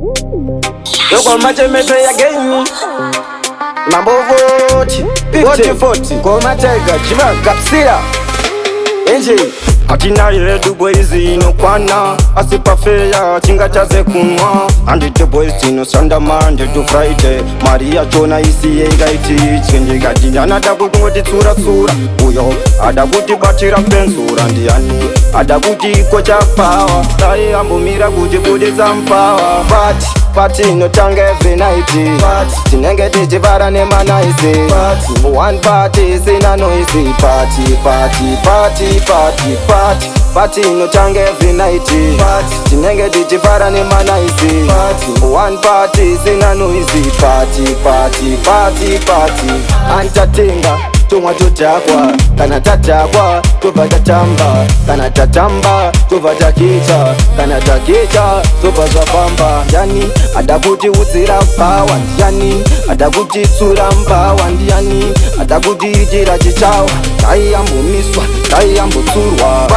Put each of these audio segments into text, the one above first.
Yoko mache me play a game. Mambo vote 50-40 Koma tega chiva kapsira Enje Atina ile du boys inokwana Asipa feya chinga chaze kunwa Andite boys tino sanda mande to Friday Maria chona isi yenga iti Chenje gadi anada kuti ngoti tsura Uyo adakuti batira pensura ndiani Adakuti kocha power Tai ambumira kuti bude zampawa Party no tanga every night. Tinenge tijivara nema nice. One party sina noisy. Party no tanga every night. Tinenge tijivara nema nice. One party sina noisy. Party Antatinga tumwa tutakwa, kana tatakwa, tupata tamba, kana tatamba, tupata kita, kana takita, tupata pamba. Yani adakuti uzira mpawa, yani adakuti tsura mpawa, yani adakuti ijira chichawa. Tai ambu miswa, tai ambu tsurwa.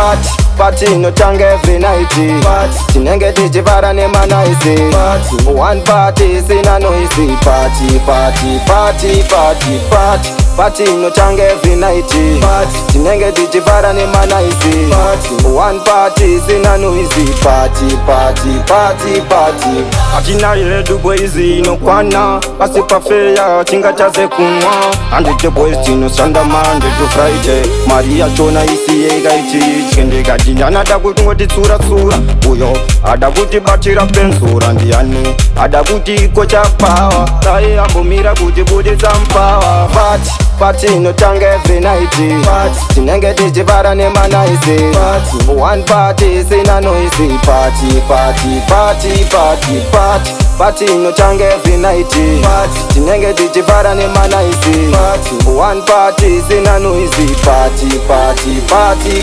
Party no tanga every night. Tinenge tijivara nema nice. One party sina noisy. Party no tanga every night. Tinenge tijivara nema nice. One party sina noisy. Party Akina ile du boys inokwana Asipa feya chinga chaze kunwa Andite boys tino sanda mande to Friday Maria chona isi yega iti Chende gadi anada kuti ngoti tsura Uyo adakuti batira pensura ndiani Adakuti kocha power Tai ambumira kuti bude zampawa Party no tanga every night. Tinenge tijivara nema nice. One party sina noisy. Party no tanga every night. Tinenge tijivara nema nice. One party sina noisy. Party